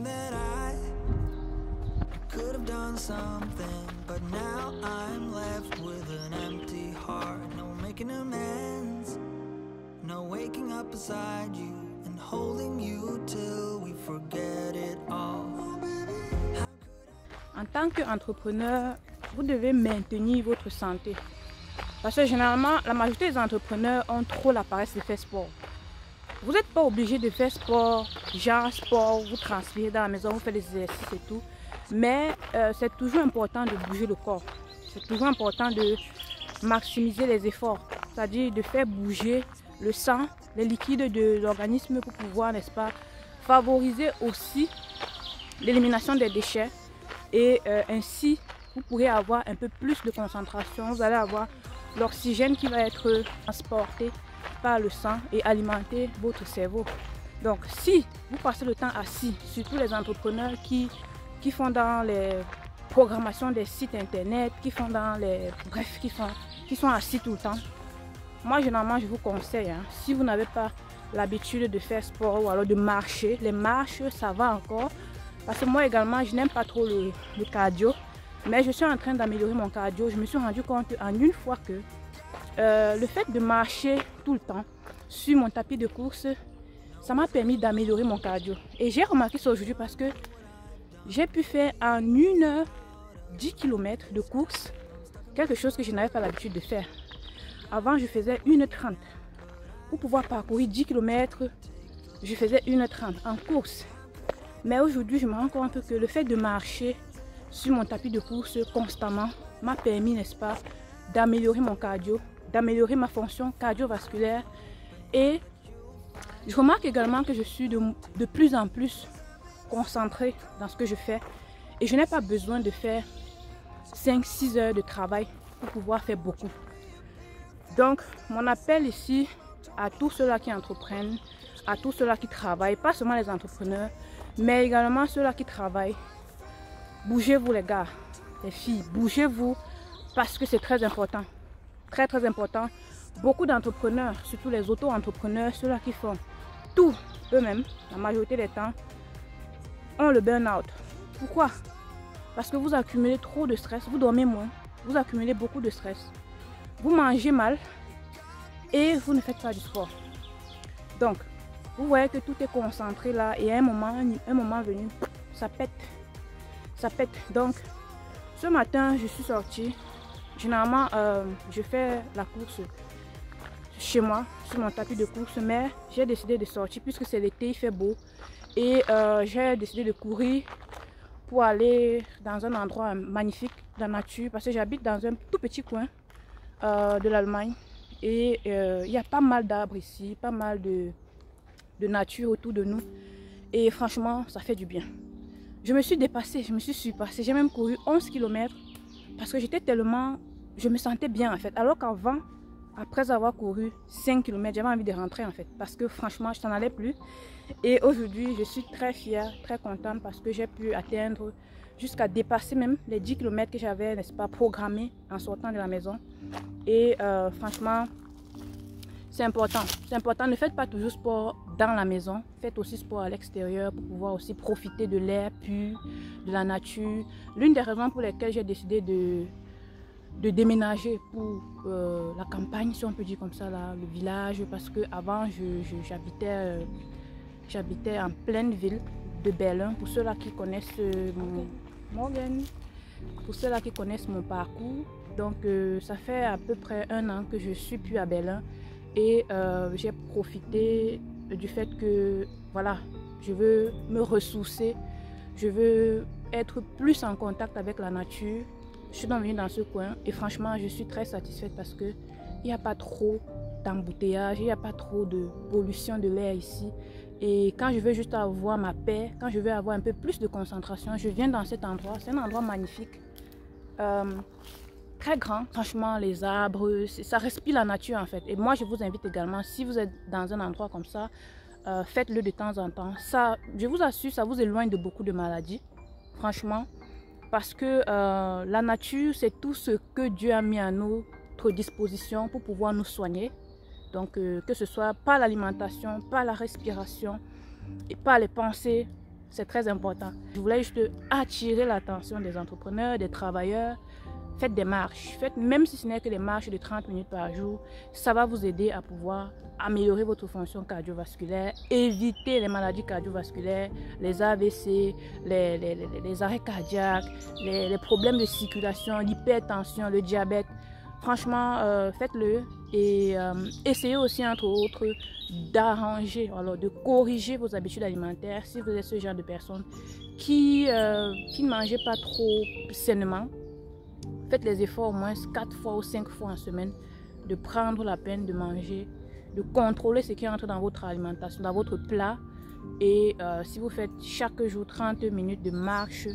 that I could have done something, but now I'm left with an empty heart. No making amends, no waking up beside you and holding you till we forget it all. En tant qu'entrepreneur, vous devez maintenir votre santé. Parce que généralement, la majorité des entrepreneurs ont trop la paresse de faire sport. Vous n'êtes pas obligé de faire sport, genre sport, vous transpirez dans la maison, vous faites des exercices et tout. Mais c'est toujours important de bouger le corps. C'est toujours important de maximiser les efforts. C'est-à-dire de faire bouger le sang, les liquides de l'organisme pour pouvoir, n'est-ce pas, favoriser aussi l'élimination des déchets. Et ainsi, vous pourrez avoir un peu plus de concentration. Vous allez avoir l'oxygène qui va être transporté par le sang et alimenter votre cerveau. Donc, si vous passez le temps assis, surtout les entrepreneurs qui font dans les programmations des sites internet, qui font dans les... Bref, qui sont assis tout le temps. Moi, généralement, je vous conseille, si vous n'avez pas l'habitude de faire sport ou alors de marcher, les marches, ça va encore. Parce que moi également, je n'aime pas trop le cardio. Mais je suis en train d'améliorer mon cardio. Je me suis rendu compte en une fois que le fait de marcher tout le temps sur mon tapis de course, ça m'a permis d'améliorer mon cardio. Et j'ai remarqué ça aujourd'hui parce que j'ai pu faire en 1 heure 10 km de course, quelque chose que je n'avais pas l'habitude de faire. Avant, je faisais 1h30. Pour pouvoir parcourir 10 km, je faisais 1h30 en course. Mais aujourd'hui, je me rends compte que le fait de marcher sur mon tapis de course constamment m'a permis, n'est-ce pas, d'améliorer mon cardio, d'améliorer ma fonction cardiovasculaire. Et je remarque également que je suis de plus en plus concentrée dans ce que je fais. Et je n'ai pas besoin de faire 5-6 heures de travail pour pouvoir faire beaucoup. Donc, mon appel ici à tous ceux-là qui entreprennent, à tous ceux-là qui travaillent, pas seulement les entrepreneurs, mais également ceux-là qui travaillent. Bougez-vous les gars, les filles, bougez-vous parce que c'est très important. Très très important. Beaucoup d'entrepreneurs, surtout les auto-entrepreneurs, ceux-là qui font tout eux-mêmes, la majorité des temps, ont le burn-out. Pourquoi? Parce que vous accumulez trop de stress, vous dormez moins, vous accumulez beaucoup de stress. Vous mangez mal et vous ne faites pas du sport. Donc, vous voyez que tout est concentré là et à un moment venu, ça pète. Ça pète. Donc, ce matin, je suis sortie. Généralement, je fais la course chez moi, sur mon tapis de course, mais j'ai décidé de sortir puisque c'est l'été, il fait beau. Et j'ai décidé de courir pour aller dans un endroit magnifique de la nature parce que j'habite dans un tout petit coin de l'Allemagne. Et il y a pas mal d'arbres ici, pas mal de nature autour de nous. Et franchement, ça fait du bien. Je me suis dépassée, je me suis surpassée. J'ai même couru 11 km parce que j'étais tellement... Je me sentais bien en fait. Alors qu'avant, après avoir couru 5 km, j'avais envie de rentrer en fait. Parce que franchement, je n'en allais plus. Et aujourd'hui, je suis très fière, très contente parce que j'ai pu atteindre jusqu'à dépasser même les 10 km que j'avais, n'est-ce pas, programmés en sortant de la maison. Et franchement, c'est important. C'est important. Ne faites pas toujours sport dans la maison. Faites aussi sport à l'extérieur pour pouvoir aussi profiter de l'air pur, de la nature. L'une des raisons pour lesquelles j'ai décidé de déménager pour la campagne, si on peut dire comme ça, là, le village, parce que avant j'habitais en pleine ville de Berlin. Pour ceux-là qui connaissent mon parcours, donc ça fait à peu près 1 an que je suis plus à Berlin et j'ai profité du fait que voilà, je veux me ressourcer, je veux être plus en contact avec la nature. Je suis venue dans ce coin et franchement je suis très satisfaite parce que il n'y a pas trop d'embouteillage, il n'y a pas trop de pollution de l'air ici. Et quand je veux juste avoir ma paix, quand je veux avoir un peu plus de concentration, je viens dans cet endroit. C'est un endroit magnifique, très grand. Franchement, les arbres, ça respire la nature en fait. Et moi, je vous invite également, si vous êtes dans un endroit comme ça, faites-le de temps en temps. Ça, je vous assure, ça vous éloigne de beaucoup de maladies, franchement. Parce que la nature, c'est tout ce que Dieu a mis à notre disposition pour pouvoir nous soigner. Donc, que ce soit par l'alimentation, par la respiration et par les pensées, C'est très important. Je voulais juste attirer l'attention des entrepreneurs, des travailleurs. Faites des marches. Faites, même si ce n'est que des marches de 30 minutes par jour, ça va vous aider à pouvoir améliorer votre fonction cardiovasculaire, éviter les maladies cardiovasculaires, les AVC, les arrêts cardiaques, les problèmes de circulation, l'hypertension, le diabète. Franchement, faites-le et essayez aussi, entre autres, d'arranger, alors de corriger vos habitudes alimentaires si vous êtes ce genre de personne qui ne mangez pas trop sainement. Faites les efforts au moins 4 fois ou 5 fois en semaine de prendre la peine de manger, de contrôler ce qui entre dans votre alimentation, dans votre plat. Et si vous faites chaque jour 30 minutes de marche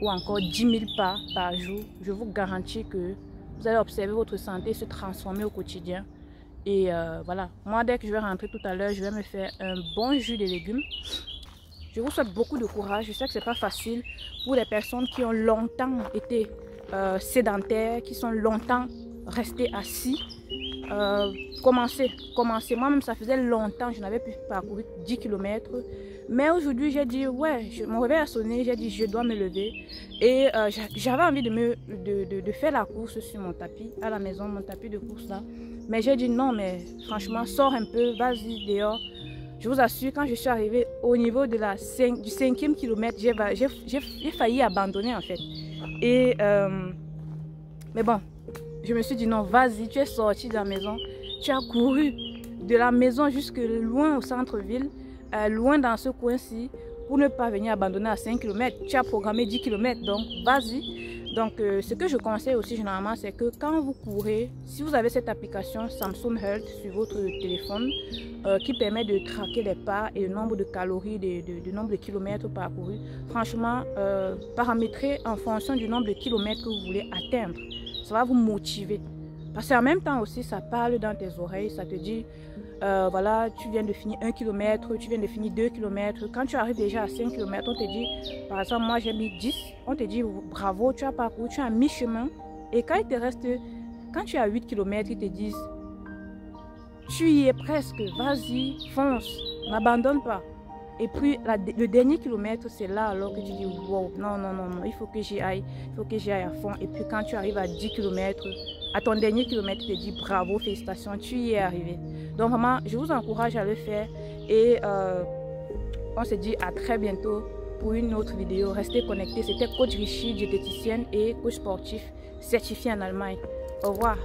ou encore 10 000 pas par jour, je vous garantis que vous allez observer votre santé se transformer au quotidien. Et voilà, moi dès que je vais rentrer tout à l'heure, je vais me faire un bon jus de légumes. Je vous souhaite beaucoup de courage. Je sais que ce n'est pas facile pour les personnes qui ont longtemps été sédentaires, qui sont longtemps restés assis. Commencez. Moi-même, ça faisait longtemps que je n'avais pu parcourir 10 km. Mais aujourd'hui, j'ai dit, ouais, mon réveil a sonné, j'ai dit, je dois me lever. Et j'avais envie de faire la course sur mon tapis, à la maison, mon tapis de course là. Mais j'ai dit, non, mais franchement, sors un peu, vas-y dehors. Je vous assure, quand je suis arrivée au niveau de du 5e kilomètre, j'ai failli abandonner en fait. Et, mais bon, je me suis dit, non, vas-y, tu es sorti de la maison. Tu as couru de la maison jusque loin au centre-ville, loin dans ce coin-ci, pour ne pas venir abandonner à 5 km. Tu as programmé 10 km, donc vas-y. Donc, ce que je conseille aussi généralement, c'est que quand vous courez, si vous avez cette application Samsung Health sur votre téléphone, qui permet de traquer les pas et le nombre de calories, le nombre de kilomètres parcourus, franchement, paramétrer en fonction du nombre de kilomètres que vous voulez atteindre. Ça va vous motiver. Parce qu'en même temps aussi, ça parle dans tes oreilles, ça te dit, voilà, tu viens de finir 1 km, tu viens de finir 2 km. Quand tu arrives déjà à 5 km, on te dit, par exemple, moi j'ai mis 10, on te dit, bravo, tu as parcouru, tu as mi-chemin. Et quand il te reste, quand tu as 8 km, ils te disent, tu y es presque, vas-y, fonce, n'abandonne pas. Et puis le dernier kilomètre, c'est là alors que tu dis, wow, non, il faut que j'y aille, à fond. Et puis quand tu arrives à 10 km, à ton dernier kilomètre, tu te dis, bravo, félicitations, tu y es arrivé. Donc vraiment, je vous encourage à le faire et on se dit à très bientôt pour une autre vidéo. Restez connectés. C'était Coach Richie, diététicienne et coach sportif certifié en Allemagne. Au revoir.